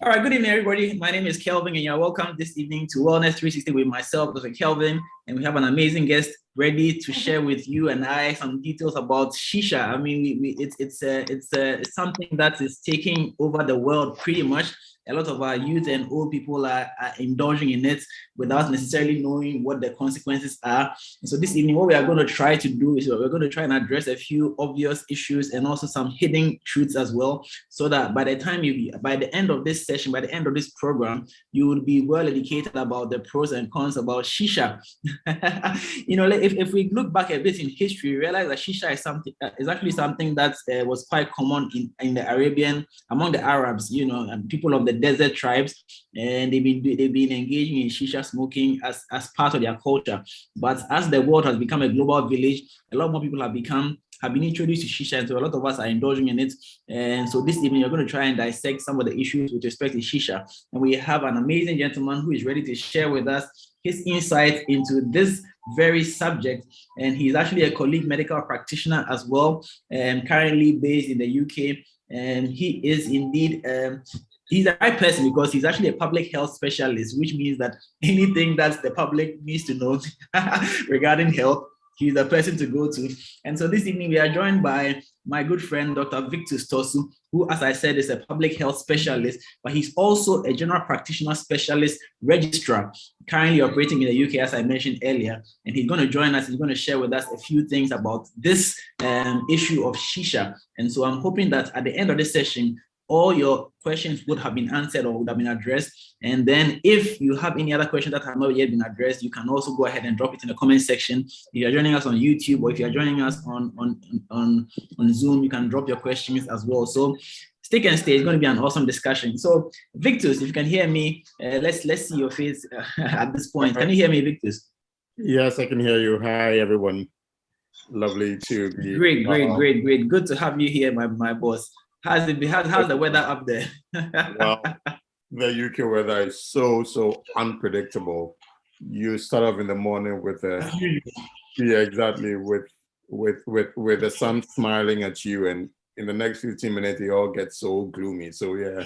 All right, good evening, everybody. My name is Kelvin, and you're welcome this evening to Wellness360 with myself, Dr. Kelvin, and we have an amazing guest ready to share with you and I some details about Shisha. I mean, it's something that is taking over the world pretty much. A lot of our youth and old people are indulging in it without necessarily knowing what the consequences are. And so this evening, what we are going to try to do is we're going to try and address a few obvious issues and also some hidden truths as well, so that by the end of this session, by the end of this program, you will be well educated about the pros and cons about Shisha. If we look back a bit in history, we realize that Shisha is actually something that was quite common in the Arabian, among the Arabs, and people of the desert tribes, and they've been engaging in Shisha smoking as part of their culture. But as the world has become a global village, a lot more people have been introduced to Shisha, and so a lot of us are indulging in it. And so this evening, we're going to try and dissect some of the issues with respect to Shisha. And we have an amazing gentleman who is ready to share with us his insight into this very subject. And he's actually a colleague medical practitioner as well, and currently based in the UK. And he is indeed he's the right person because he's actually a public health specialist, which means that anything that the public needs to know regarding health, he's the person to go to. And so this evening we are joined by my good friend, Dr. Victor Tosu, who, as I said, is a public health specialist, but he's also a general practitioner specialist registrar, currently operating in the UK, as I mentioned earlier. And he's going to join us. He's going to share with us a few things about this issue of Shisha. And so I'm hoping that at the end of this session, all your questions would have been answered or would have been addressed. And then if you have any other questions that have not yet been addressed, you can also go ahead and drop it in the comment section. If you're joining us on YouTube or if you're joining us on Zoom, you can drop your questions as well. So stick and stay. It's going to be an awesome discussion. So Victus, if you can hear me, let's see your face at this point. Can you hear me, Victus? Yes, I can hear you. Hi, everyone. Lovely to be. Great. Good to have you here, my boss. How's the weather up there? Well, the UK weather is so unpredictable. You start off in the morning with exactly, with the sun smiling at you, and in the next 15 minutes it all gets so gloomy. So yeah,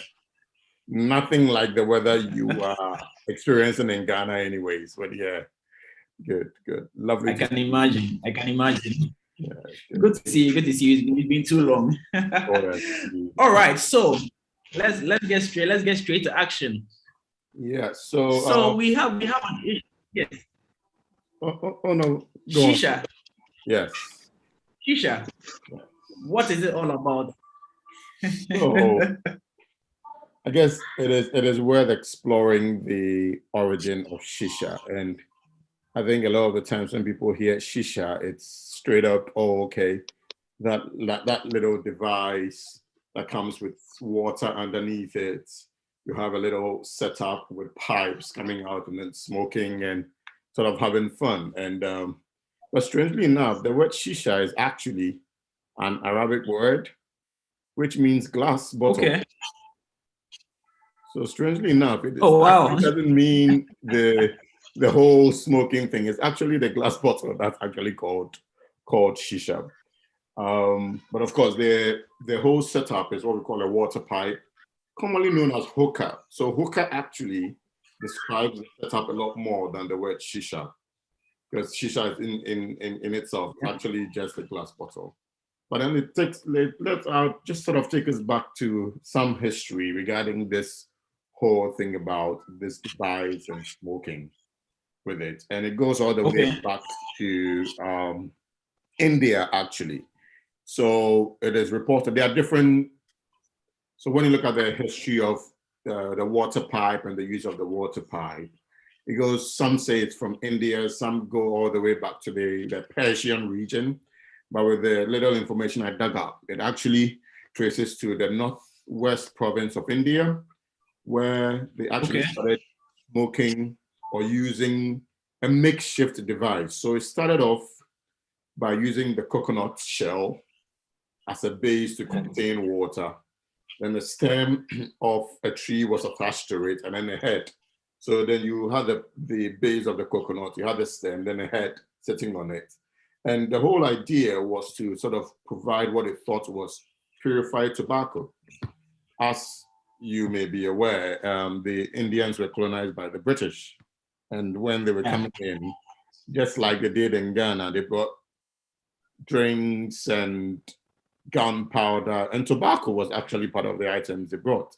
nothing like the weather you are experiencing in Ghana anyways. But yeah, good. Lovely. I can imagine. Yeah, good to see you. It's been too long. All right, so let's get straight to action. Yeah. So we have an issue. Yes. Oh no. Shisha. Yes. Shisha. What is it all about? So, I guess it is worth exploring the origin of Shisha, and I think a lot of the times when people hear Shisha, it's straight up, oh, okay, that little device that comes with water underneath it. You have a little setup with pipes coming out and then smoking and sort of having fun. And but strangely enough, the word Shisha is actually an Arabic word, which means glass bottle. Okay. So strangely enough, it doesn't mean the whole smoking thing. Is actually the glass bottle that's actually called Shisha. But of course, the whole setup is what we call a water pipe, commonly known as hookah. So hookah actually describes the setup a lot more than the word Shisha, because Shisha is in itself actually just a glass bottle. But then let's just sort of take us back to some history regarding this whole thing about this device and smoking with it. And it goes all the way back to India, actually. So it is reported there are different. So when you look at the history of the water pipe and the use of the water pipe, it goes, some say it's from India, some go all the way back to the Persian region. But with the little information I dug up, it actually traces to the northwest province of India, where they actually started smoking or using a makeshift device. So it started off by using the coconut shell as a base to contain water. Then the stem of a tree was attached to it, and then the head. So then you had the base of the coconut, you had the stem, then the head sitting on it. And the whole idea was to sort of provide what it thought was purified tobacco. As you may be aware, the Indians were colonized by the British. And when they were coming in, just like they did in Ghana, they brought drinks and gunpowder, and tobacco was actually part of the items they brought.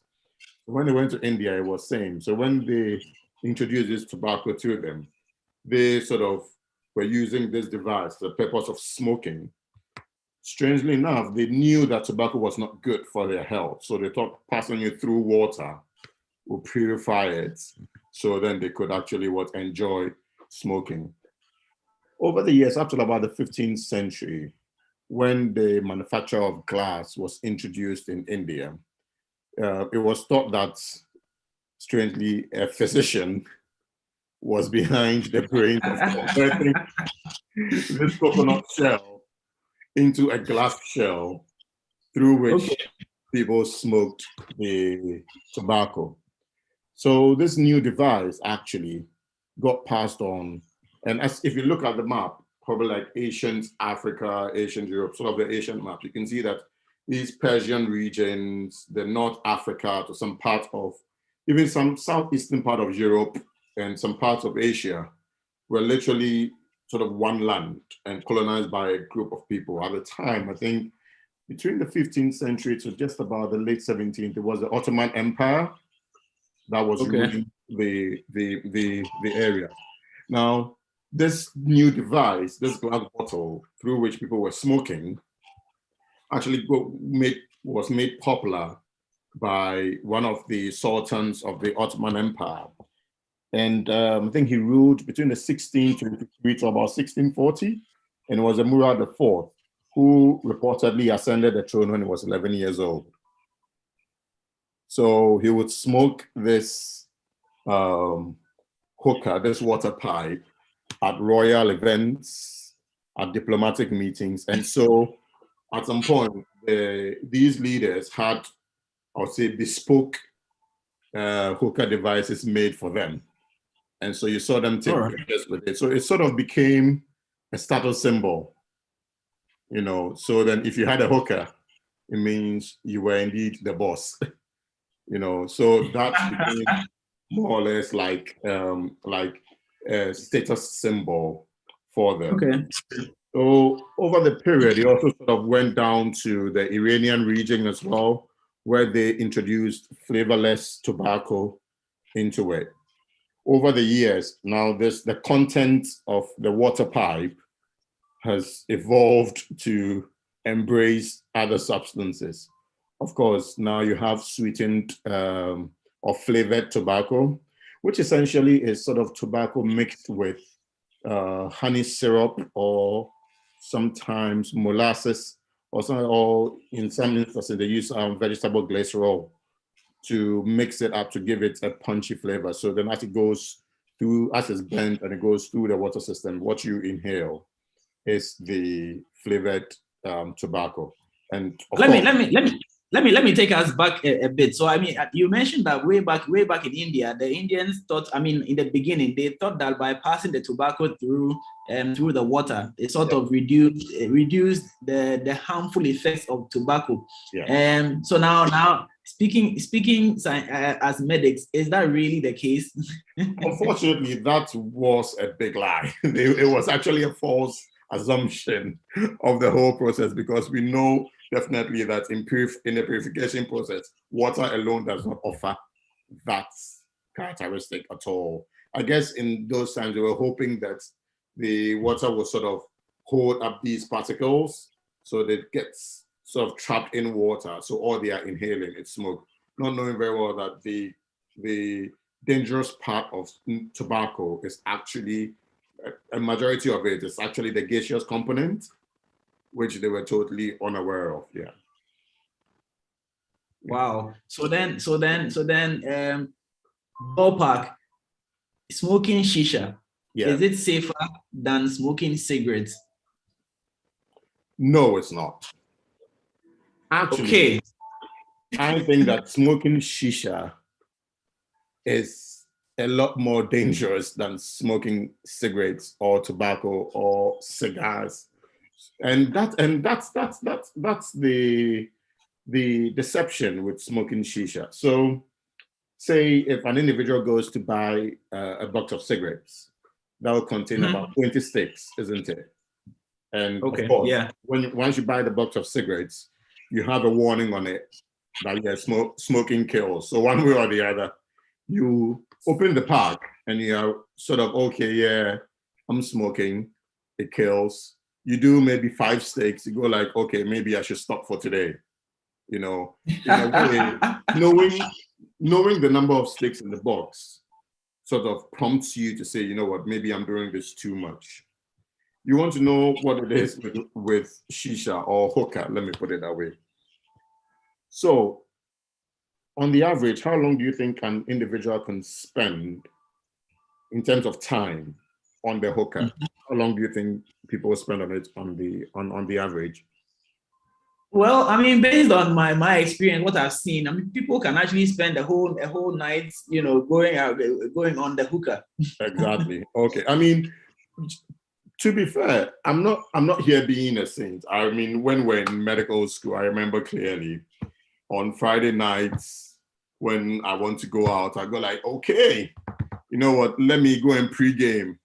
When they went to India, it was same. So when they introduced this tobacco to them, they sort of were using this device, the purpose of smoking. Strangely enough, they knew that tobacco was not good for their health. So they thought passing it through water will purify it. So then they could actually enjoy smoking. Over the years, up to about the 15th century, when the manufacture of glass was introduced in India, it was thought that, strangely, a physician was behind the brains of converting this coconut shell into a glass shell through which people smoked the tobacco. So this new device actually got passed on. And as if you look at the map, probably like ancient Africa, ancient Europe, sort of the Asian map, you can see that these Persian regions, the North Africa to some part of, even some southeastern part of Europe and some parts of Asia were literally sort of one land and colonized by a group of people. At the time, I think between the 15th century to just about the late 17th, it was the Ottoman Empire that was ruling the area. Now, this new device, this glass bottle through which people were smoking, actually was made popular by one of the sultans of the Ottoman Empire. And I think he ruled between the 1623 to about 1640, and it was Murad IV who reportedly ascended the throne when he was 11 years old. So he would smoke this hookah, this water pipe, at royal events, at diplomatic meetings. And so at some point, these leaders had, I would say, bespoke hookah devices made for them. And so you saw them take pictures with it. So it sort of became a status symbol, you know. So then if you had a hookah, it means you were indeed the boss, you know. So that became more or less like a status symbol for them. Okay. So over the period, it also sort of went down to the Iranian region as well, where they introduced flavorless tobacco into it. Over the years, now the content of the water pipe has evolved to embrace other substances. Of course, now you have sweetened or flavored tobacco, which essentially is sort of tobacco mixed with honey syrup or sometimes molasses, or in some instances they use vegetable glycerol to mix it up to give it a punchy flavor. So then as it goes through, as it's blended and it goes through the water system, what you inhale is the flavored tobacco. And let me take us back a bit. So I mean, you mentioned that way back in India, the Indians thought, I mean, in the beginning, they thought that by passing the tobacco through the water, it sort of reduced the harmful effects of tobacco. So now speaking as medics, is that really the case? Unfortunately, that was a big lie. It was actually a false assumption of the whole process, because we know definitely that in the purification process, water alone does not offer that characteristic at all. I guess in those times, we were hoping that the water will sort of hold up these particles so that it gets sort of trapped in water. So all they are inhaling is smoke, not knowing very well that the dangerous part of tobacco is actually, a majority of it is actually the gaseous component, which they were totally unaware of. Yeah. Wow. So then, ballpark, smoking shisha, is it safer than smoking cigarettes? No, it's not. Actually, I think that smoking shisha is a lot more dangerous than smoking cigarettes or tobacco or cigars. And that's the the deception with smoking shisha. So, say if an individual goes to buy a box of cigarettes, that will contain about 20 sticks, isn't it? And of Okay. course, Yeah. once you buy the box of cigarettes, you have a warning on it that smoking kills. So one way or the other, you open the pack and you're sort of, okay, yeah, I'm smoking, it kills. You do maybe 5 sticks, you go like, okay, maybe I should stop for today. In a way, knowing the number of sticks in the box sort of prompts you to say, you know what, maybe I'm doing this too much. You want to know what it is with shisha or hookah, let me put it that way. So, on the average, how long do you think an individual can spend in terms of time on the hookah? How long do you think people spend on it on the average? Well, I mean, based on my experience, what I've seen, I mean, people can actually spend a whole night, going on the hookah. Exactly. Okay. I mean, to be fair, I'm not here being a saint. I mean, when we're in medical school, I remember clearly on Friday nights when I want to go out, I go like, okay, you know what? Let me go and pregame.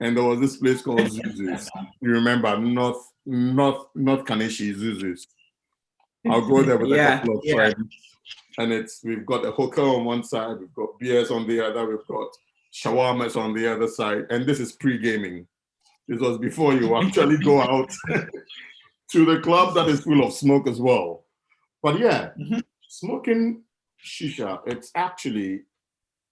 And there was this place called Zuzu's. You remember? Not Kaneshi, Zuzu's. I'll go there with a couple of friends, and we've got a hookah on one side, we've got beers on the other, we've got shawarmas on the other side, and this is pre-gaming. This was before you actually go out to the club that is full of smoke as well. But yeah, smoking shisha, it's actually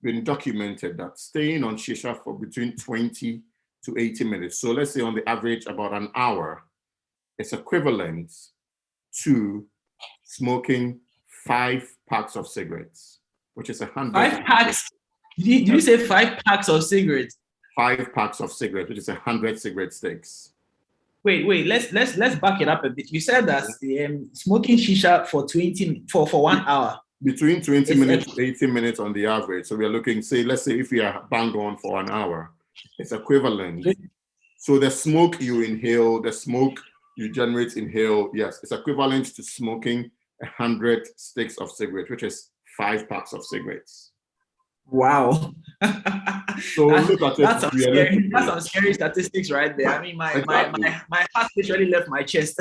been documented that staying on shisha for between 20 to 80 minutes, so let's say on the average about an hour, is equivalent to smoking 5 packs of cigarettes, which is 100. 5 packs? Did you say 5 packs of cigarettes? 5 packs of cigarettes, which is 100 cigarette sticks. Wait. Let's back it up a bit. You said that smoking shisha for 1 hour. Between 20 minutes to 80 minutes on the average. So we are looking, let's say if we are bang on for an hour, it's equivalent. So the smoke you inhale, the smoke you inhale, yes, it's equivalent to smoking 100 sticks of cigarettes, which is 5 packs of cigarettes. Wow. So look at that's some scary statistics right there. I mean, my heart literally left my chest.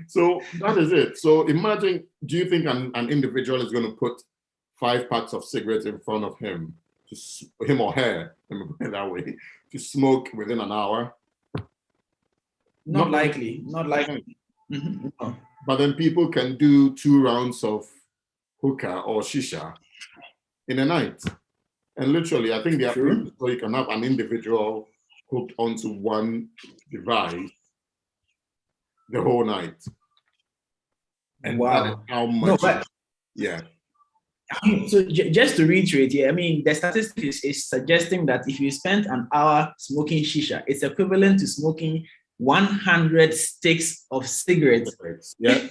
So that is it. So imagine, do you think an individual is going to put 5 packs of cigarettes in front of him, him or her, let me put it that way, to smoke within an hour? Not likely. Mm-hmm. No. But then people can do 2 rounds of hookah or shisha in a night. And literally, I think they are so you can have an individual hooked onto one device the whole night. And that is how much. Yeah. So just to reiterate here, I mean, the statistic is suggesting that if you spend an hour smoking shisha, it's equivalent to smoking 100 sticks of cigarettes. Yeah.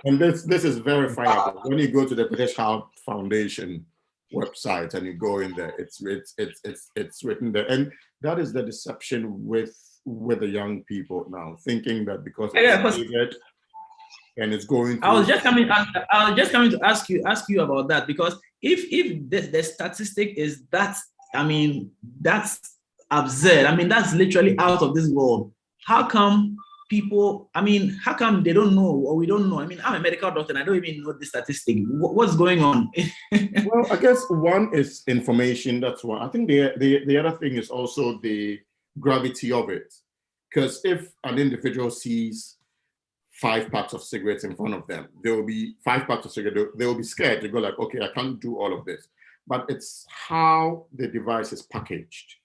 And this is verifiable. When you go to the British Heart Foundation website and you go in there, it's written there. And that is the deception with the young people now, thinking that because it's and it's going through. I was just coming to ask you about that, because if the statistic is that, I mean, that's absurd. I mean, that's literally out of this world. How come people, I mean, how come they don't know, or we don't know? I mean, I'm a medical doctor and I don't even know the statistic. What's going on? Well, I guess one is information. That's one. I think the other thing is also the gravity of it. Because if an individual sees 5 packs of cigarettes in front of them, there will be 5 packs of cigarettes. They will be scared. They go like, okay, I can't do all of this. But it's how the device is packaged.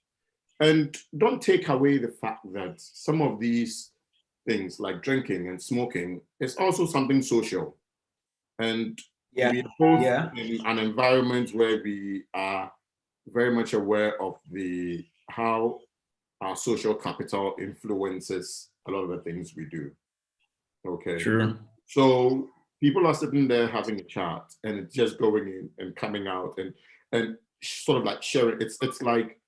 And don't take away the fact that some of these things like drinking and smoking is also something social. And we are both in an environment where we are very much aware of how our social capital influences a lot of the things we do. Okay. True. So people are sitting there having a chat and it's just going in and coming out and sort of like sharing. It's like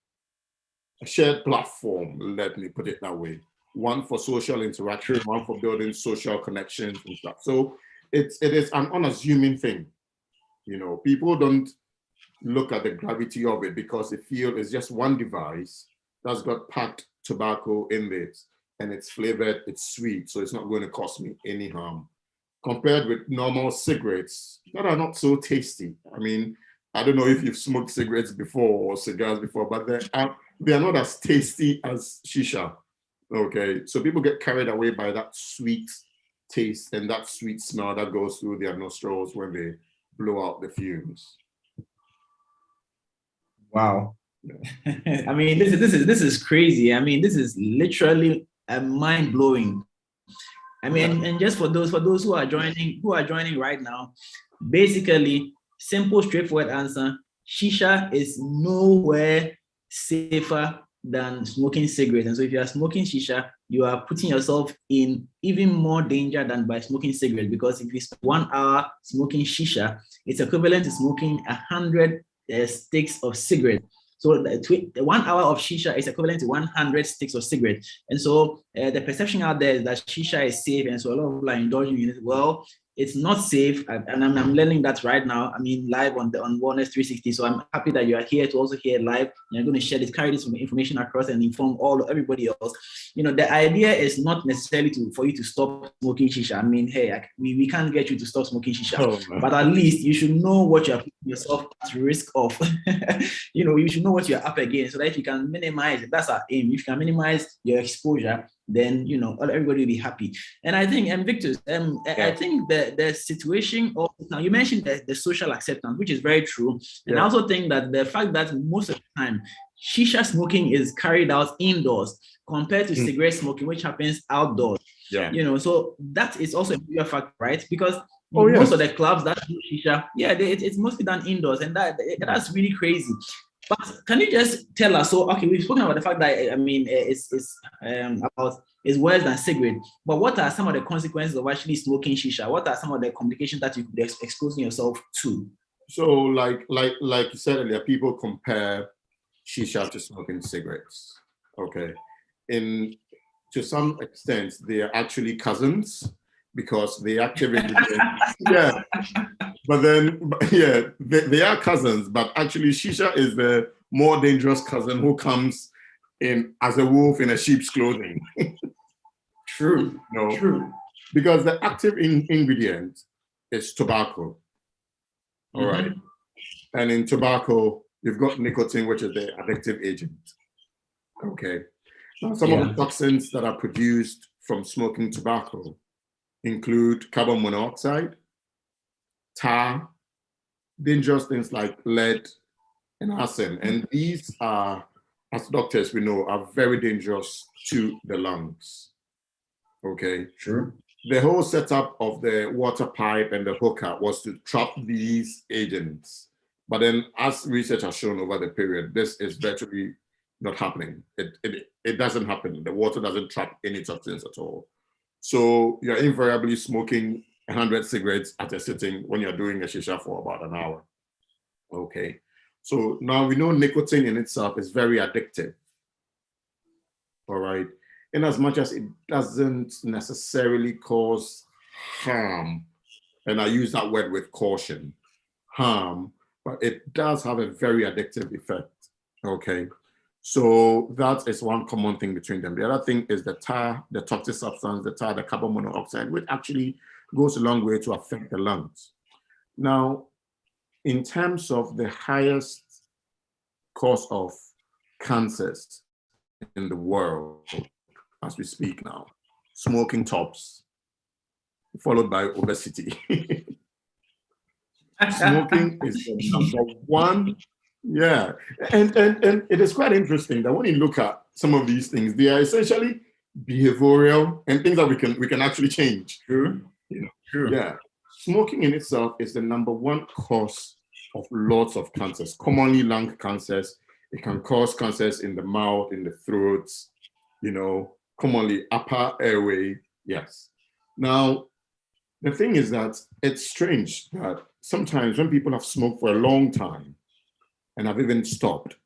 a shared platform, let me put it that way. One for social interaction, one for building social connections and stuff. So it is an unassuming thing. You know, people don't look at the gravity of it because they feel it's just one device that's got packed tobacco in it, and it's flavored, it's sweet, so it's not going to cause me any harm. Compared with normal cigarettes that are not so tasty. I mean, I don't know if you've smoked cigarettes before or cigars before, but they are not as tasty as shisha. Okay, so people get carried away by that sweet taste and that sweet smell that goes through their nostrils when they blow out the fumes. Wow. Yeah. I mean, this is crazy. I mean, this is literally mind blowing. I mean, and just for those who are joining right now, basically, simple, straightforward answer: shisha is nowhere safer than smoking cigarettes. And so, if you are smoking shisha, you are putting yourself in even more danger than by smoking cigarettes. Because if you spend 1 hour smoking shisha, it's equivalent to smoking 100 sticks of cigarette. So the 1 hour of shisha is equivalent to 100 sticks of cigarette. And so the perception out there is that shisha is safe. And so a lot of people are indulging in it. Well, it's not safe. And I'm learning that right now. I mean, live on Wellness360. So I'm happy that you are here to also hear live. And you're going to share this, carry this information across and inform everybody else. You know, the idea is not necessarily for you to stop smoking shisha. I mean, hey, we can't get you to stop smoking shisha, but at least you should know what you're putting yourself at risk of. You know, you should know what you're up against so that if you can minimize it, that's our aim. If you can minimize your exposure, then, you know, everybody will be happy. And I think, Victor, I think the situation of, now you mentioned the social acceptance, which is very true. And I also think that the fact that most of the time, shisha smoking is carried out indoors compared to cigarette smoking, which happens outdoors. Yeah. You know, so that is also a bigger factor, right? Because most of the clubs that do shisha, it's mostly done indoors, and that's really crazy. But can you just tell us? So, okay, we've spoken about the fact that, I mean, it's worse than cigarette. But what are some of the consequences of actually smoking shisha? What are some of the complications that you could be exposing yourself to? So, like you said earlier, people compare shisha to smoking cigarettes. Okay, to some extent, they are actually cousins because the active ingredient, but then they are cousins, but actually shisha is the more dangerous cousin who comes in as a wolf in a sheep's clothing. True. No, true. Because the active ingredient is tobacco. All right, and in tobacco you've got nicotine, which is the addictive agent. Okay, now some of the toxins that are produced from smoking tobacco include carbon monoxide, tar, dangerous things like lead and arsen. And these are, as doctors we know, are very dangerous to the lungs. Okay. Sure. The whole setup of the water pipe and the hooker was to trap these agents. But then, as research has shown over the period, this is virtually not happening. It doesn't happen. The water doesn't trap any toxins at all. So you're invariably smoking 100 cigarettes at a sitting when you're doing a shisha for about an hour. Okay. So now we know nicotine in itself is very addictive. All right. In as much as it doesn't necessarily cause harm, and I use that word with caution, harm, but it does have a very addictive effect. Okay. So that is one common thing between them. The other thing is the tar, the toxic substance, the tar, the carbon monoxide, which actually goes a long way to affect the lungs. Now, in terms of the highest cause of cancers in the world, as we speak now, smoking tops, followed by obesity. Smoking is the number one. Yeah, and it is quite interesting that when you look at some of these things, they are essentially behavioral and things that we can actually change. True. True. Yeah, smoking in itself is the number one cause of lots of cancers, commonly lung cancers. It can cause cancers in the mouth, in the throat, commonly upper airway. Yes. Now, the thing is that it's strange that sometimes when people have smoked for a long time and have even stopped,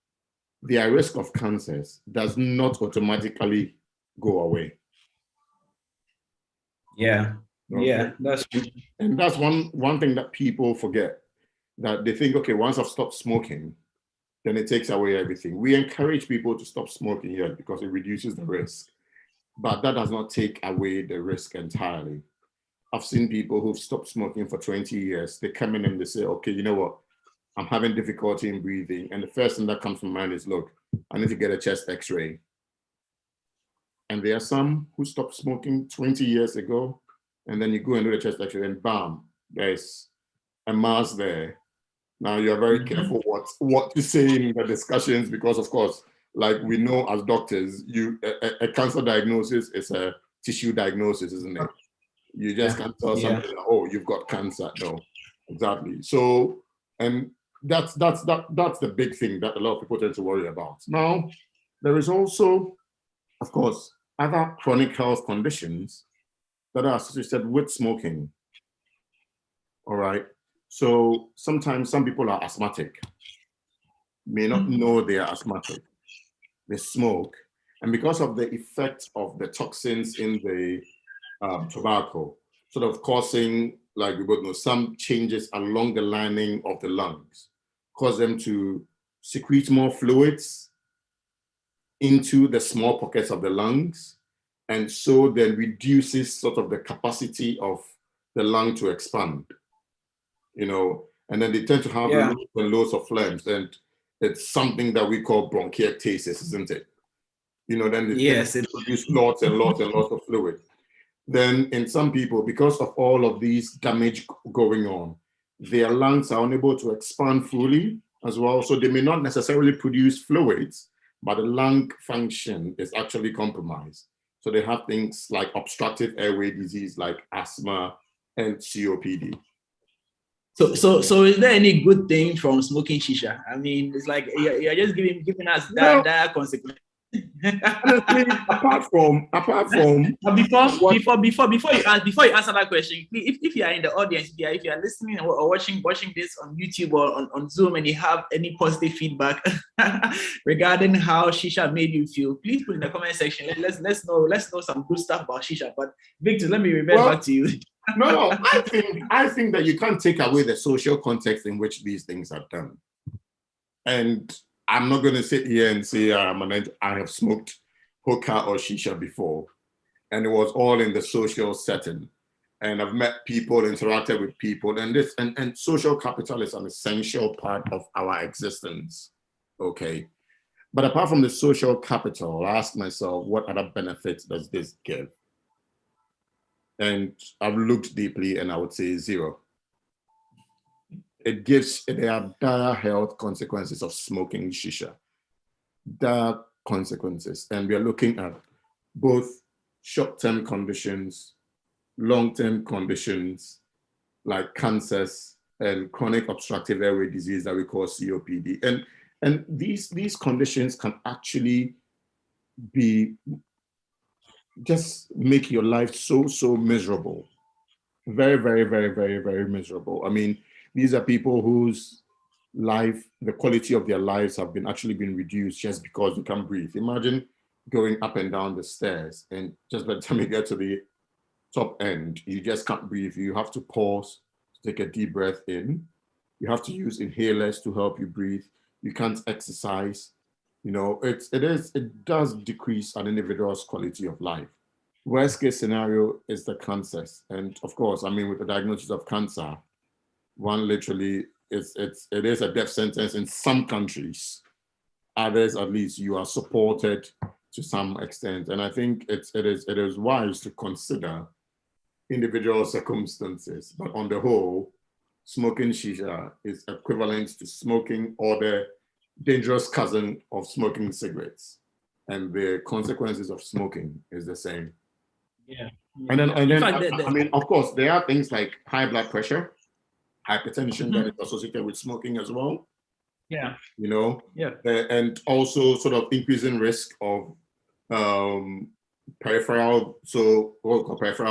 their risk of cancers does not automatically go away. Yeah. Yeah, that's true. And that's one thing that people forget, that they think, okay, once I've stopped smoking, then it takes away everything. We encourage people to stop smoking here because it reduces the risk, but that does not take away the risk entirely. I've seen people who've stopped smoking for 20 years. They come in and they say, okay, you know what? I'm having difficulty in breathing. And the first thing that comes to mind is, look, I need to get a chest x-ray. And there are some who stopped smoking 20 years ago, and then you go and do the chest x-ray and bam, there's a mass there. Now you're very careful what to say in the discussions, because of course, like we know as doctors, a cancer diagnosis is a tissue diagnosis, isn't it? You just can't tell somebody, oh, you've got cancer. No, exactly. So, and that's the big thing that a lot of people tend to worry about. Now, there is also, of course, other chronic health conditions that are associated with smoking. All right. So sometimes some people are asthmatic, may not know they are asthmatic. They smoke, and because of the effect of the toxins in the tobacco, sort of causing, like we both know, some changes along the lining of the lungs, cause them to secrete more fluids into the small pockets of the lungs, and so then reduces sort of the capacity of the lung to expand, and then they tend to have loads and loads of phlegms, and it's something that we call bronchiectasis, isn't it? Then they produce lots and lots and lots of fluid. Then in some people, because of all of these damage going on, their lungs are unable to expand fully as well. So they may not necessarily produce fluids, but the lung function is actually compromised. So they have things like obstructive airway disease, like asthma and COPD. So is there any good thing from smoking shisha? I mean, it's like you're just giving us that consequence. Honestly, apart from before you answer that question, if you are in the audience, if you are listening or watching this on YouTube or on Zoom, and you have any positive feedback regarding how shisha made you feel, please put in the comment section. Let's know some good stuff about shisha. But Victor, let me revert back to you. No, I think that you can't take away the social context in which these things are done. And I'm not going to sit here and say I have smoked hookah or shisha before, and it was all in the social setting. And I've met people, interacted with people, and social capital is an essential part of our existence. Okay. But apart from the social capital, I ask myself, what other benefits does this give? And I've looked deeply, and I would say zero. There are dire health consequences of smoking shisha. Dire consequences. And we are looking at both short-term conditions, long-term conditions, like cancers and chronic obstructive airway disease that we call COPD. And these conditions can actually just make your life so miserable. Very, very, very, very, very miserable. I mean, these are people whose life, the quality of their lives have actually been reduced just because you can't breathe. Imagine going up and down the stairs, and just by the time you get to the top end, you just can't breathe. You have to pause to take a deep breath in. You have to use inhalers to help you breathe. You can't exercise. It does decrease an individual's quality of life. Worst case scenario is the cancers. And of course, I mean, with the diagnosis of cancer, one literally it is a death sentence in some countries. Others, at least, you are supported to some extent. And I think it is wise to consider individual circumstances. But on the whole, smoking shisha is equivalent to smoking or the dangerous cousin of smoking cigarettes. And the consequences of smoking is the same. Yeah. And then I mean, of course, there are things like high blood pressure, hypertension that is associated with smoking as well. Yeah. And also sort of increasing risk of peripheral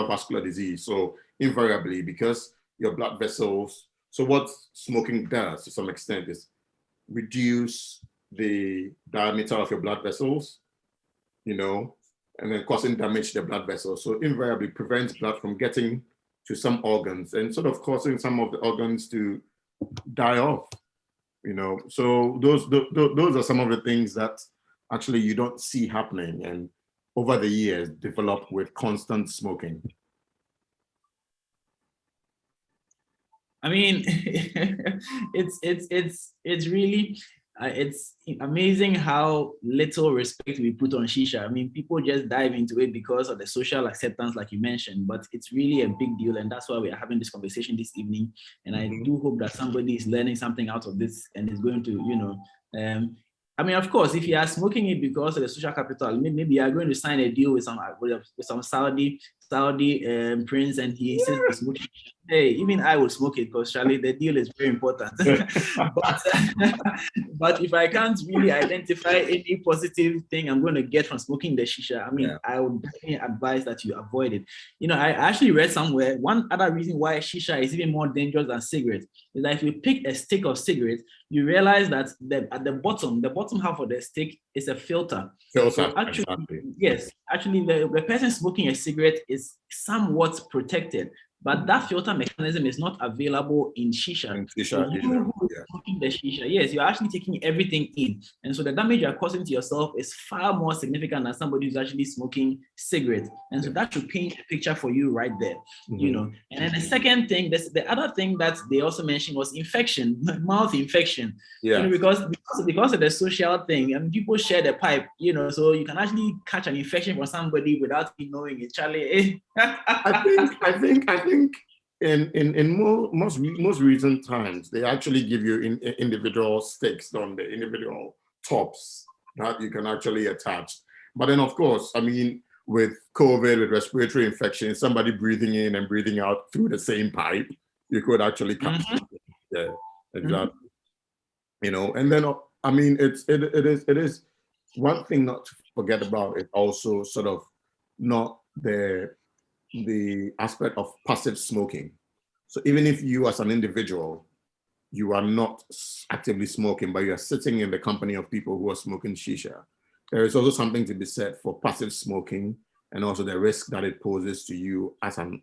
vascular disease. So invariably, because your blood vessels, so what smoking does to some extent is reduce the diameter of your blood vessels, and then causing damage to the blood vessels. So invariably prevents blood from getting to some organs and sort of causing some of the organs to die off. So those are some of the things that actually you don't see happening, and over the years develop with constant smoking. I mean, it's really it's amazing how little respect we put on shisha. I mean, people just dive into it because of the social acceptance, like you mentioned, but it's really a big deal, and that's why we are having this conversation this evening. And I do hope that somebody is learning something out of this and is going to, I mean, of course, if you are smoking it because of the social capital, maybe you are going to sign a deal with some Saudi prince, and he says smoking. Hey, even I will smoke it because Charlie, the deal is very important. but if I can't really identify any positive thing I'm going to get from smoking the shisha, I mean, I would definitely advise that you avoid it. I actually read somewhere one other reason why shisha is even more dangerous than cigarettes is that if you pick a stick of cigarette, you realize that at the bottom half of the stick is a filter. So actually, exactly. Yes, actually the person smoking a cigarette is somewhat protected, but that filter mechanism is not available in shisha. So you smoking the shisha, yes, you're actually taking everything in. And so the damage you're causing to yourself is far more significant than somebody who's actually smoking cigarettes. And so that should paint a picture for you right there, And then the second thing, the other thing that they also mentioned was infection, mouth infection. Because of the social thing, and people share the pipe, so you can actually catch an infection from somebody without even knowing it. Charlie, I think in most recent times, they actually give you individual sticks on the individual tops that you can actually attach. But then, of course, I mean, with COVID, with respiratory infection, somebody breathing in and breathing out through the same pipe, you could actually catch something. Yeah, exactly. And then, I mean, it is one thing not to forget about it also sort of not the aspect of passive smoking. So even if you as an individual, you are not actively smoking, but you are sitting in the company of people who are smoking shisha, there is also something to be said for passive smoking and also the risk that it poses to you as an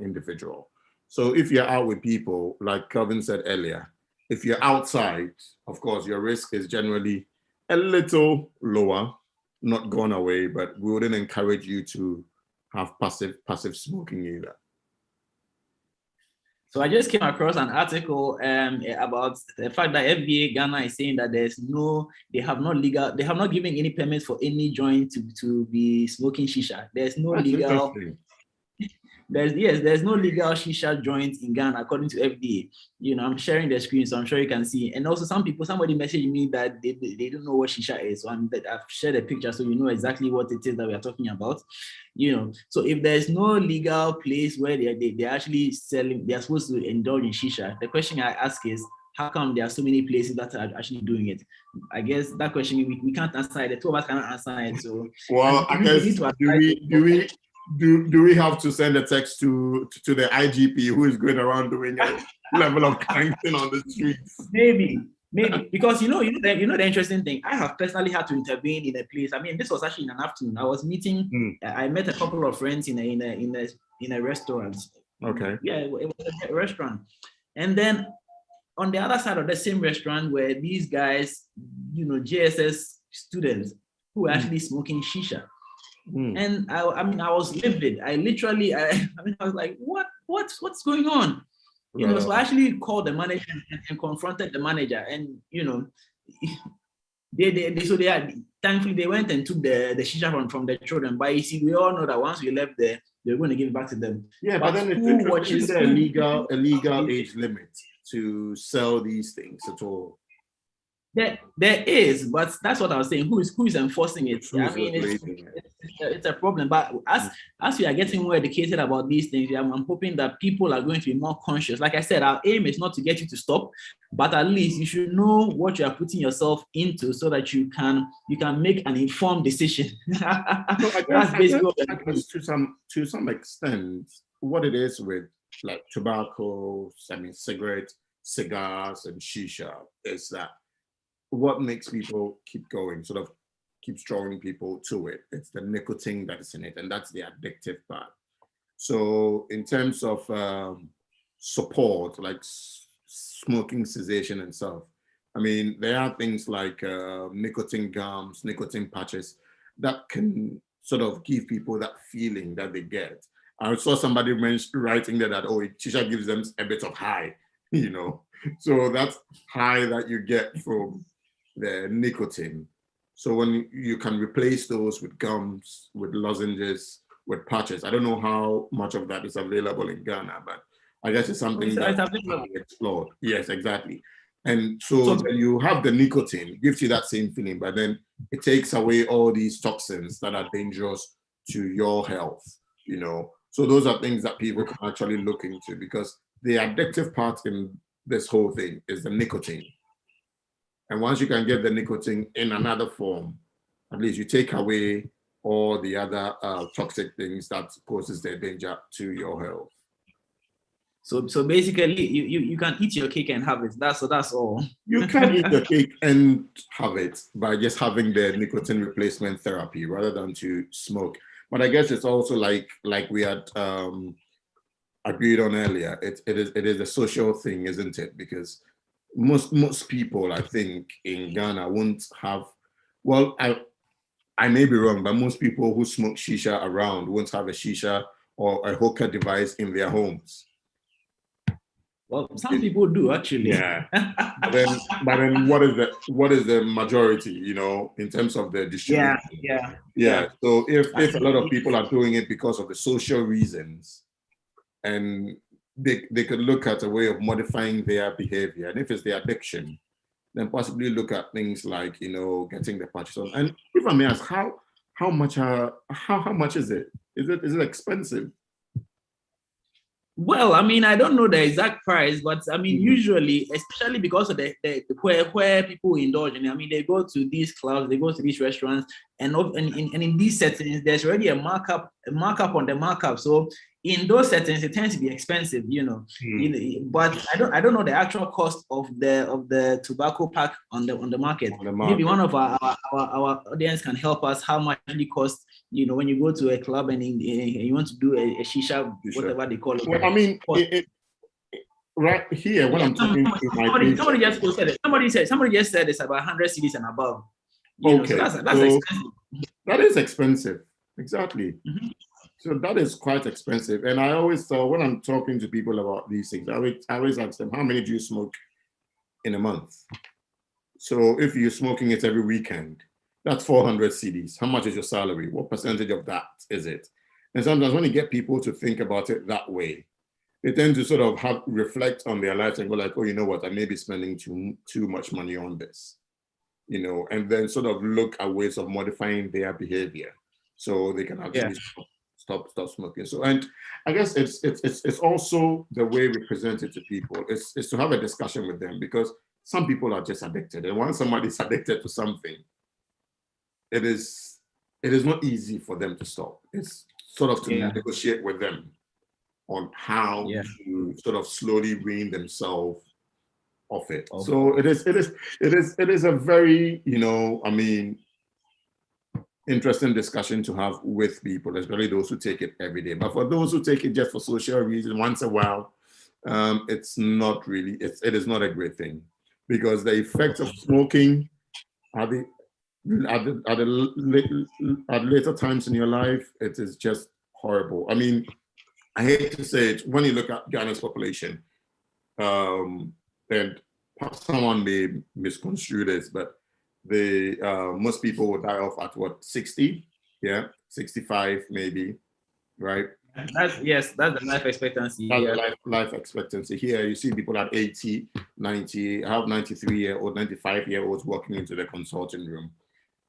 individual. So if you're out with people, like Kelvin said earlier, if you're outside, of course, your risk is generally a little lower, not gone away, but we wouldn't encourage you to have passive smoking either. So I just came across an article about the fact that FDA Ghana is saying that they have not given any permits for any joint to be smoking shisha. There's no legal. There's no legal shisha joint in Ghana according to FDA. I'm sharing the screen, so I'm sure you can see. And also somebody messaged me that they don't know what shisha is. So I've shared a picture so you know exactly what it is that we are talking about. So if there's no legal place where they're actually selling, they're supposed to indulge in shisha, the question I ask is, how come there are so many places that are actually doing it? I guess that question we can't answer it. The two of us cannot answer it. So well, I guess do we have to send a text to the IGP who is going around doing a level of cranking on the streets? Maybe because the interesting thing, I have personally had to intervene in a place. I mean, this was actually in an afternoon. I was meeting. I met a couple of friends in a restaurant. Okay. Yeah, it was a restaurant, and then on the other side of the same restaurant were these guys, JSS students who were actually smoking shisha. And I was livid. I was like, what's going on? So I actually called the manager and confronted the manager, and thankfully they went and took the shisha from the children. But you see, we all know that once we left there, they're going to give it back to them. Yeah, but then it's interesting. Is there a legal age limit to sell these things at all? There is, but that's what I was saying. Who is enforcing it? I mean, it's a problem. But as we are getting more educated about these things, I'm hoping that people are going to be more conscious. Like I said, our aim is not to get you to stop, but at least you should know what you are putting yourself into, so that you can make an informed decision. That's basically to some extent what it is with like tobacco, cigarettes, cigars, and shisha is that what makes people keep going, sort of keeps drawing people to it. It's the nicotine that is in it, and that's the addictive part. So in terms of support, like smoking cessation and stuff, I mean, there are things like nicotine gums, nicotine patches that can sort of give people that feeling that they get. I saw somebody writing there that, oh, shisha gives them a bit of high, you know. So that's high that you get from the nicotine. So when you can replace those with gums, with lozenges, with patches. I don't know how much of that is available in Ghana, but I guess it's something that can be explored. Yes, exactly. And so when you have the nicotine, it gives you that same feeling, but then it takes away all these toxins that are dangerous to your health, you know. So those are things that people can actually look into, because the addictive part in this whole thing is the nicotine. And once you can get the nicotine in another form, at least you take away all the other toxic things that poses the danger to your health. So basically, you can eat your cake and have it. That's all. You can eat the cake and have it by just having the nicotine replacement therapy rather than to smoke. But I guess it's also like we had agreed on earlier. It is a social thing, isn't it? Because most people, I think, in Ghana won't have. Well, I may be wrong, but most people who smoke shisha around won't have a shisha or a hookah device in their homes. Well, some people do actually. Yeah. but then what is the majority, you know, in terms of the distribution? Yeah. So if a lot of people are doing it because of the social reasons, and they could look at a way of modifying their behavior, and if it's the addiction, then possibly look at things like, you know, getting the patches on. And if I may ask, how much is it? Is it expensive? Well, I mean, I don't know the exact price, but I mean, usually, especially because of the where people indulge in, I mean, they go to these clubs, they go to these restaurants, and in these settings, there's already a markup on the markup. So in those settings, it tends to be expensive, you know. But I don't know the actual cost of the tobacco pack on the market. Maybe one of our audience can help us how much it costs, you know, when you go to a club and you want to do a shisha, whatever they call it. Well, I mean, right here when I'm talking to my somebody just said it's about 100 cedis and above. Okay, know, so that's expensive. That is expensive, exactly. So that is quite expensive. And I always when I'm talking to people about these things, I always ask them, how many do you smoke in a month? So if you're smoking it every weekend, that's 400 cedis. How much is your salary? What percentage of that is it? And sometimes when you get people to think about it that way, they tend to sort of reflect on their lives and go like, oh, you know what, I may be spending too much money on this, you know, and then sort of look at ways of modifying their behavior so they can actually stop smoking. So, and I guess it's also the way we present it to people. It's to have a discussion with them, because some people are just addicted, and once somebody's addicted to something, it is not easy for them to stop. It's sort of to negotiate with them on how to sort of slowly wean themselves off it. Okay. So it is a very, you know, I mean, interesting discussion to have with people, especially those who take it every day. But for those who take it just for social reasons, once a while, it's not really, it is not a great thing, because the effects of smoking at later times in your life, it is just horrible. I mean, I hate to say it, when you look at Ghana's population, and someone may misconstrue this, but most people will die off at what, 60? Yeah, 65 maybe, right? That's the life expectancy. That's the life expectancy. Here you see people at 80, 90, I have 93-year-old, 95-year-olds walking into the consulting room.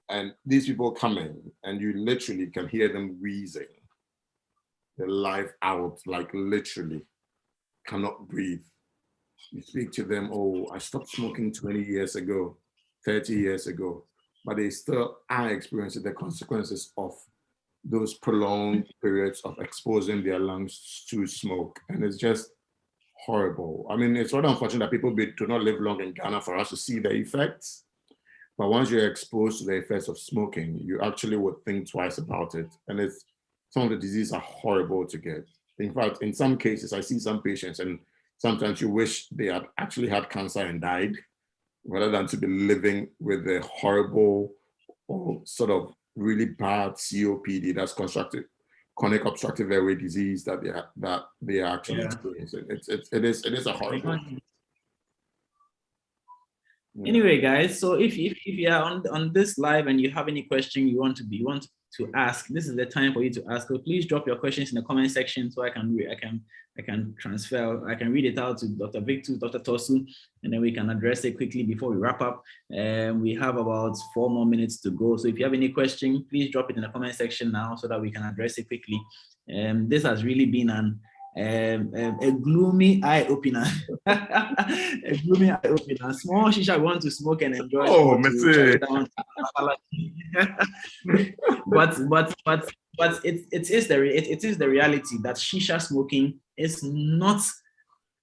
And these people come in and you literally can hear them wheezing their life out, like literally cannot breathe. You speak to them, oh, I stopped smoking 20 years ago, 30 years ago, but they still are experiencing the consequences of those prolonged periods of exposing their lungs to smoke. And it's just horrible. I mean, it's rather unfortunate that people do not live long in Ghana for us to see the effects. But once you're exposed to the effects of smoking, you actually would think twice about it. And some of the diseases are horrible to get. In fact, in some cases, I see some patients, and sometimes you wish they had actually had cancer and died, rather than to be living with a horrible or sort of really bad COPD, that's chronic obstructive airway disease that they are actually experiencing. It is a horrible. Anyway, guys, so if you are on this live and you have any question you want to ask, this is the time for you to ask. So please drop your questions in the comment section so I can transfer. I can read it out to Dr. Victor, Dr. Tosu, and then we can address it quickly before we wrap up. We have about 4 more minutes to go. So if you have any question, please drop it in the comment section now so that we can address it quickly. This has really been a gloomy eye opener. A gloomy eye opener. Small shisha we want to smoke and enjoy. Oh, but it is the reality that shisha smoking is not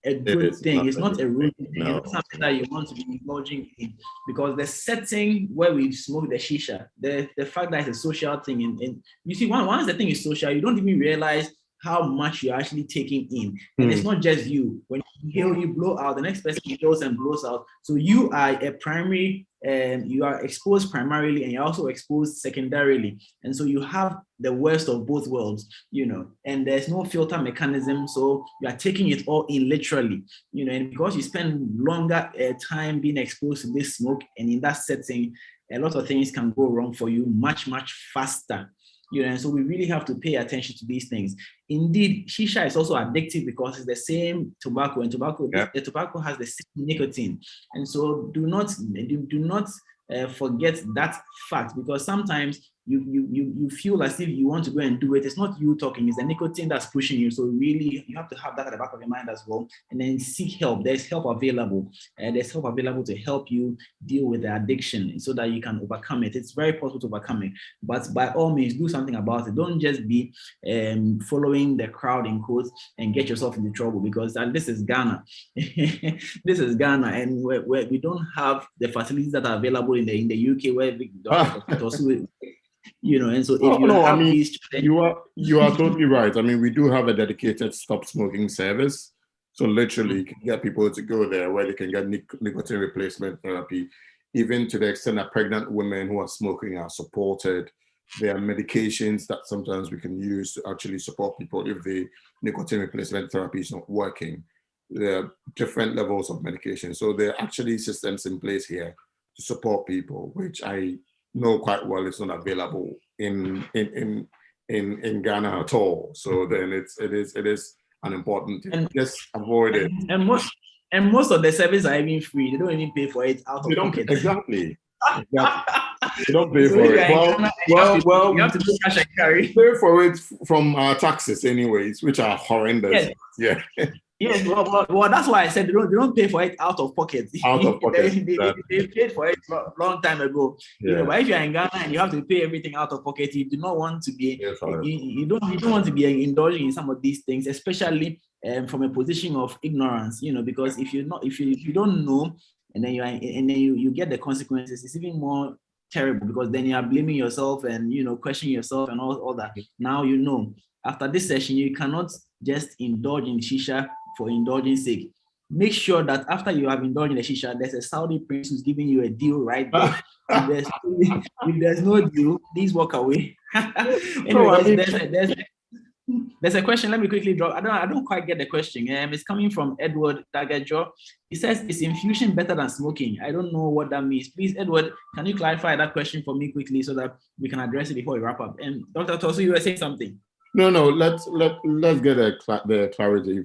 a good thing. It's not a real thing. No. It's not something that you want to be indulging in, because the setting where we smoke the shisha, the fact that it's a social thing, and you see, once the thing is social, you don't even realize how much you're actually taking in. And it's not just you. When you inhale, you blow out, the next person inhales and blows out. So you are a primary, you are exposed primarily, and you're also exposed secondarily. And so you have the worst of both worlds, and there's no filter mechanism. So you are taking it all in literally, and because you spend longer time being exposed to this smoke, and in that setting, a lot of things can go wrong for you much, much faster. And so we really have to pay attention to these things. Indeed, shisha is also addictive because it's the same tobacco, and the tobacco has the same nicotine. And so do not forget that fact, because sometimes you feel as if you want to go and do it. It's not you talking, it's the nicotine that's pushing you. So really, you have to have that at the back of your mind as well. And then seek help. There's help available. There's help available to help you deal with the addiction so that you can overcome it. It's very possible to overcome it. But by all means, do something about it. Don't just be following the crowd in quotes and get yourself into trouble, because this is Ghana. This is Ghana, and we don't have the facilities that are available in the UK where and so if you are totally right. I mean, we do have a dedicated stop smoking service. So literally, you can get people to go there where they can get nicotine replacement therapy, even to the extent that pregnant women who are smoking are supported. There are medications that sometimes we can use to actually support people if the nicotine replacement therapy is not working. There are different levels of medication. So there are actually systems in place here to support people, which I know quite well it's not available in Ghana at all. So then it is an important thing. And just avoid it. And most of the services are even free. They don't even pay for it out of pocket. Exactly. You don't pay for it. Well, you have to do cash and carry. Pay for it from our taxes anyways, which are horrendous. Yes. Yeah. Yes, well, that's why I said they don't pay for it out of pocket. Out of pocket. They paid for it a long time ago. Yeah. But if you're in Ghana and you have to pay everything out of pocket, you do not want to be. Yes, you don't want to be indulging in some of these things, especially from a position of ignorance. Because if you don't know, and then you get the consequences, it's even more terrible, because then you are blaming yourself and questioning yourself and all that. Now after this session, you cannot just indulge in shisha for indulging sake. Make sure that after you have indulged in the shisha, there's a Saudi prince who's giving you a deal right there. If there's no deal, please walk away. There's a question. Let me quickly drop. I don't quite get the question. It's coming from Edward Dagajo. He says, "Is infusion better than smoking?" I don't know what that means. Please, Edward, can you clarify that question for me quickly so that we can address it before we wrap up? And Dr. Tosu, you were saying something. No. Let's get the clarity,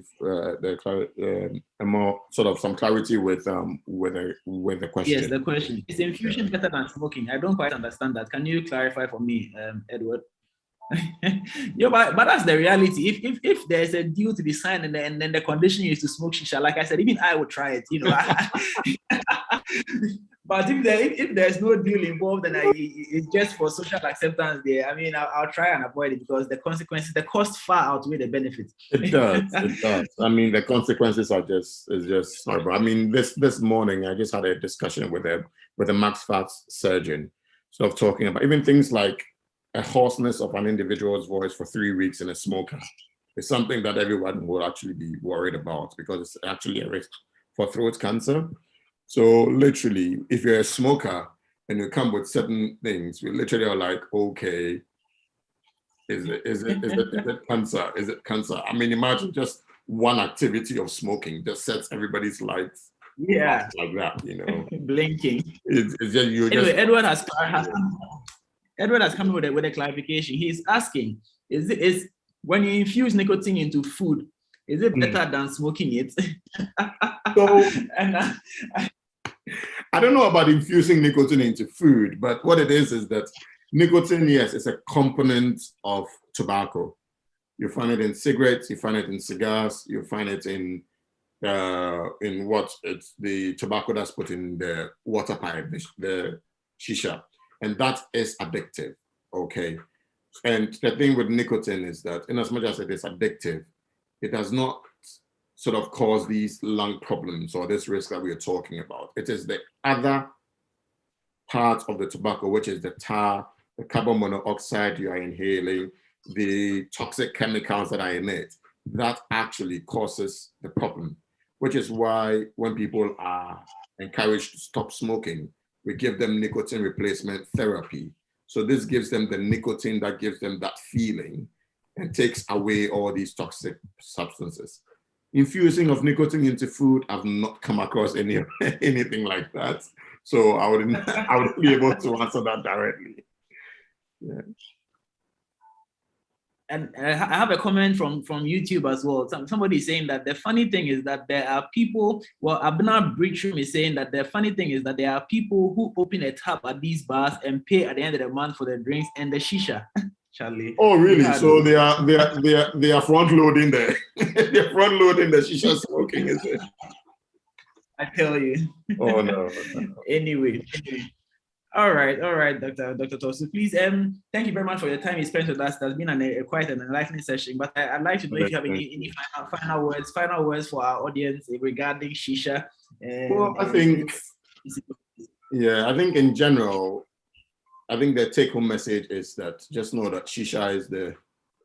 a more sort of some clarity with the question. Yes, the question is infusion better than smoking? I don't quite understand that. Can you clarify for me, Edward? But that's the reality. If there's a deal to be signed and then the condition is to smoke shisha, like I said, even I would try it. But if there's no deal involved and it's just for social acceptance there, I mean, I'll try and avoid it, because the consequences, the cost far outweigh the benefits. It does. I mean, the consequences are just horrible. I mean, this morning I just had a discussion with a max fast surgeon, sort of talking about even things like a hoarseness of an individual's voice for 3 weeks in a smoker. It's something that everyone will actually be worried about because it's actually a risk for throat cancer. So literally, if you're a smoker and you come with certain things, we literally are like, okay, is it cancer? Is it cancer? I mean, imagine just one activity of smoking just sets everybody's lights like that, you know. Blinking. It's just you. Anyway, just Edward has come with a clarification. He's asking, is when you infuse nicotine into food, is it better than smoking it? So I don't know about infusing nicotine into food, but what it is that nicotine, yes, is a component of tobacco. You find it in cigarettes, you find it in cigars, you find it in what it's the tobacco that's put in the water pipe, the shisha, and that is addictive. Okay, and the thing with nicotine is that, in as much as it is addictive, it does not sort of cause these lung problems or this risk that we are talking about. It is the other part of the tobacco, which is the tar, the carbon monoxide you are inhaling, the toxic chemicals that are in it, that actually causes the problem, which is why when people are encouraged to stop smoking, we give them nicotine replacement therapy. So this gives them the nicotine that gives them that feeling and takes away all these toxic substances. Infusing of nicotine into food, I've not come across anything like that. So I wouldn't be able to answer that directly. Yeah. And I have a comment from YouTube as well. Somebody is saying that the funny thing is that there are people, well, Abner Bridgestrom is saying that the funny thing is that there are people who open a tab at these bars and pay at the end of the month for the drinks and the shisha. Charlie. Oh, really? So they are front loading they're front loading the shisha smoking, is it? I tell you. Oh no. Anyway. All right, Dr. Tosu. Please, thank you very much for your time you spent with us. That's been quite an enlightening session. But I'd like to know if you have any final words for our audience regarding shisha. Well, I think in general, I think the take-home message is that just know that shisha is the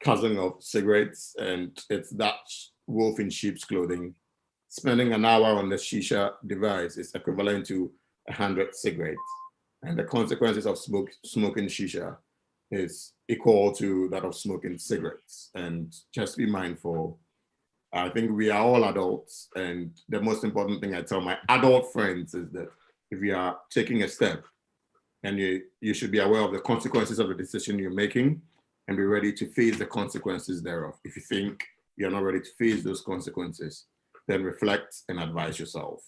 cousin of cigarettes, and it's that wolf in sheep's clothing. Spending an hour on the shisha device is equivalent to 100 cigarettes. And the consequences of smoking shisha is equal to that of smoking cigarettes. And just be mindful. I think we are all adults. And the most important thing I tell my adult friends is that if you are taking a step, and you should be aware of the consequences of the decision you're making and be ready to face the consequences thereof. If you think you're not ready to face those consequences, then reflect and advise yourself.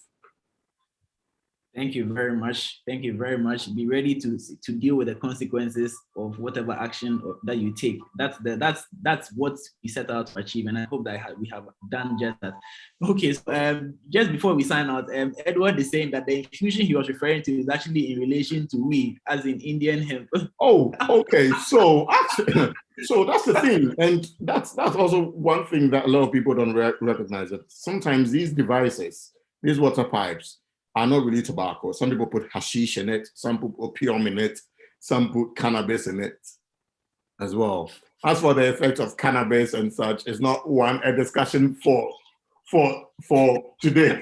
Thank you very much. Thank you very much. Be ready to deal with the consequences of whatever action that you take. That's what we set out to achieve, and I hope that we have done just that. Okay, so just before we sign out, Edward is saying that the infusion he was referring to is actually in relation to weed, as in Indian hemp. Oh, okay. So actually, so that's the thing, and that's also one thing that a lot of people don't recognize, that sometimes these devices, these water pipes, are not really tobacco. Some people put hashish in it, some put opium in it, some put cannabis in it as well. As for the effect of cannabis and such, it's not a discussion for today.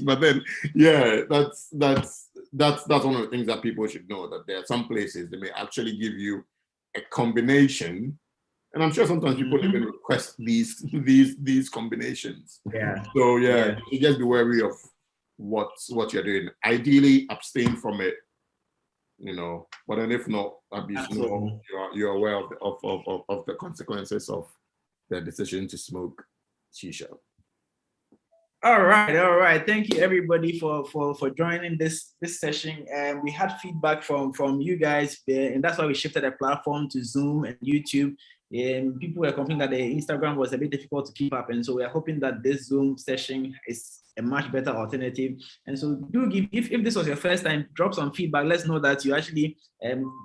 But then, yeah, that's one of the things that people should know, that there are some places they may actually give you a combination, and I'm sure sometimes people even request these combinations. Yeah. So yeah, you just be wary of what you're doing. Ideally, abstain from it, you know. But then if not, at least you're aware of the consequences of the decision to smoke shisha. All right. Thank you everybody for joining this session. And we had feedback from you guys, and that's why we shifted the platform to Zoom and YouTube. And people were complaining that the Instagram was a bit difficult to keep up, and so we are hoping that this Zoom session is a much better alternative. And so do give, if this was your first time, drop some feedback. Let's know that you actually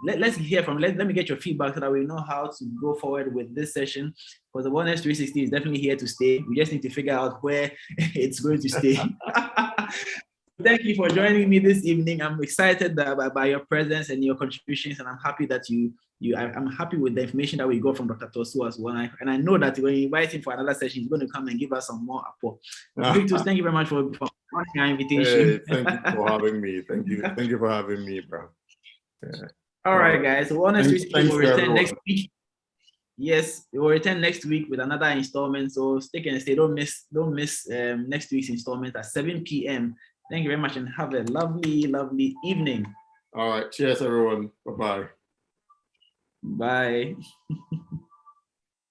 let's hear from, let me get your feedback so that we know how to go forward with this session, because the Wellness 360 is definitely here to stay. We just need to figure out where it's going to stay. thank you for joining me this evening. I'm excited by your presence and your contributions, and I'm happy that I'm happy with the information that we got from Dr. Tosu as well. And I know that when you invite him for another session, he's going to come and give us some more support. Victor, thank you very much for your invitation. Hey, thank you for having me. Thank you for having me, bro. Yeah. All right, guys. So honestly, we'll return next week. Yes, we will return next week with another installment. So stick and stay. Don't miss next week's installment at 7 p.m. Thank you very much and have a lovely, lovely evening. All right. Cheers, everyone. Bye-bye. Bye.